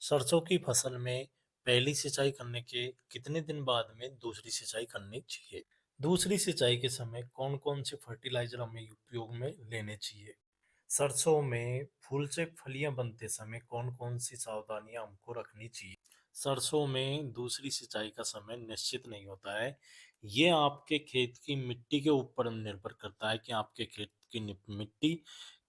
सरसों की फसल में पहली सिंचाई करने के कितने दिन बाद में दूसरी सिंचाई करनी चाहिए? दूसरी सिंचाई के समय कौन-कौन से फर्टिलाइज़र हमें उपयोग में लेने चाहिए? सरसों में फूल से फलियाँ बनते समय कौन-कौन सी सावधानियाँ हमको रखनी चाहिए? सरसों में दूसरी सिंचाई का समय निश्चित नहीं होता है। ये आपके खेत की मिट्टी के ऊपर निर्भर करता है कि आपके खेत की मिट्टी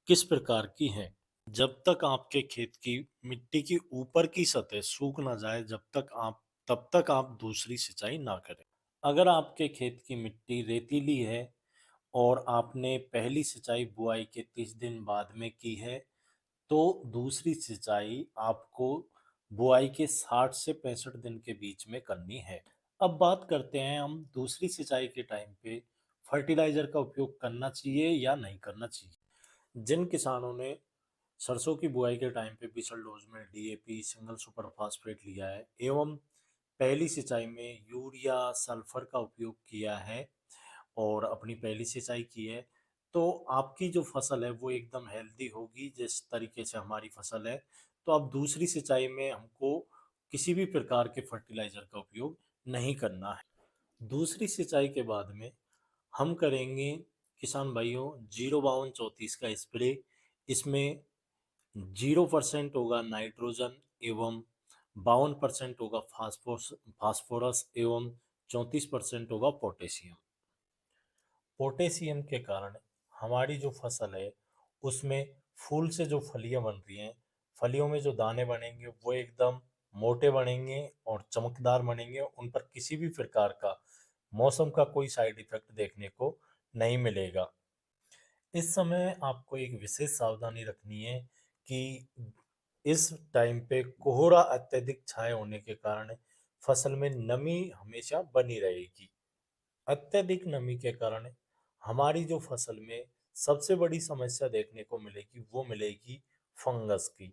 किस प्रकार की है। जब तक आपके खेत की मिट्टी की ऊपर की सतह सूख ना जाए, तब तक आप दूसरी सिंचाई ना करें। अगर आपके खेत की मिट्टी रेतीली है और आपने पहली सिंचाई बुआई के 30 दिन बाद में की है, तो दूसरी सिंचाई आपको बुआई के 60 से 65 दिन के बीच में करनी है। अब बात करते हैं हम दूसरी सिंचाई के टाइम पे फर्टिलाइज़र का उपयोग करना चाहिए या नहीं करना चाहिए। जिन किसानों ने सरसों की बुआई के टाइम पे बिसल डोज में डीएपी, सिंगल सुपर फास्फेट लिया है एवं पहली सिंचाई में यूरिया, सल्फर का उपयोग किया है और अपनी पहली सिंचाई की है, तो आपकी जो फसल है वो एकदम हेल्दी होगी जिस तरीके से हमारी फसल है। तो अब दूसरी सिंचाई में हमको किसी भी प्रकार के फर्टिलाइज़र का उपयोग नहीं करना है। दूसरी सिंचाई के बाद में हम करेंगे किसान भाइयों 05234 का स्प्रे। इसमें 0% होगा नाइट्रोजन एवं 52% होगा फास्फोरस एवं 34% होगा पोटेशियम। पोटेशियम के कारण हमारी जो फसल है उसमें फूल से जो फलियां बन रही हैं, फलियों में जो दाने बनेंगे वो एकदम मोटे बनेंगे और चमकदार बनेंगे। उन पर किसी भी प्रकार का मौसम का कोई साइड इफेक्ट देखने को नहीं मिलेगा। इस समय आपको एक विशेष सावधानी रखनी है कि इस टाइम पे कोहरा अत्यधिक छाए होने के कारण फसल में नमी हमेशा बनी रहेगी। अत्यधिक नमी के कारण हमारी जो फसल में सबसे बड़ी समस्या देखने को मिलेगी वो मिलेगी फंगस की।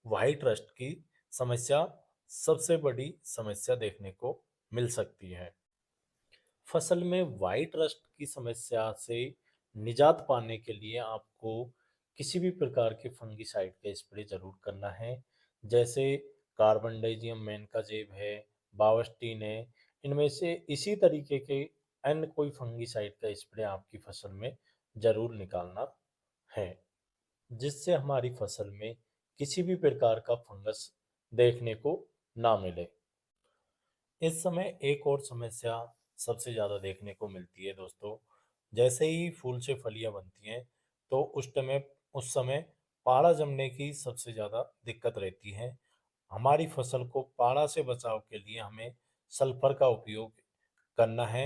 व्हाइट रस्ट की समस्या सबसे बड़ी समस्या देखने को मिल सकती है। फसल में व्हाइट रस्ट की समस्या से निजात पाने के लिए आपको किसी भी प्रकार के फंगिसाइड का स्प्रे जरूर करना है। जैसे कार्बनडाइजियम मैनकाजेब है, बावस्टीन है, इनमें से इसी तरीके के अन्य कोई फंगिसाइड का स्प्रे आपकी फसल में जरूर निकालना है, जिससे हमारी फसल में किसी भी प्रकार का फंगस देखने को ना मिले। इस समय एक और समस्या सबसे ज़्यादा देखने को मिलती है दोस्तों। जैसे ही फूल से फलियां बनती हैं तो उस समय पाला जमने की सबसे ज़्यादा दिक्कत रहती है। हमारी फसल को पाला से बचाव के लिए हमें सल्फर का उपयोग करना है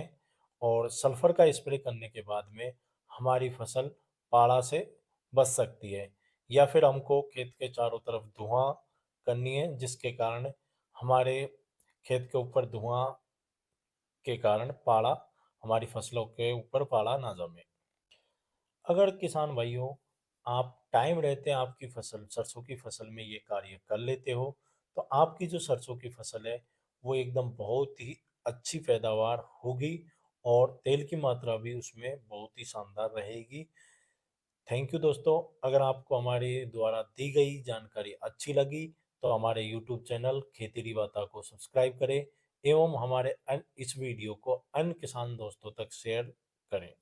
और सल्फर का स्प्रे करने के बाद में हमारी फसल पाला से बच सकती है। या फिर हमको खेत के चारों तरफ धुआं करनी है, जिसके कारण हमारे खेत के ऊपर धुआं के कारण पाला हमारी फसलों के ऊपर पाला ना जमे। अगर किसान भाइयों आप टाइम रहते आपकी फसल सरसों की फसल में ये कार्य कर लेते हो तो आपकी जो सरसों की फसल है वो एकदम बहुत ही अच्छी पैदावार होगी और तेल की मात्रा भी उसमें बहुत ही शानदार रहेगी। थैंक यू दोस्तों। अगर आपको हमारे द्वारा दी गई जानकारी अच्छी लगी तो हमारे यूट्यूब चैनल खेती वार्ता को सब्सक्राइब करें एवं हमारे इस वीडियो को अन्य किसान दोस्तों तक शेयर करें।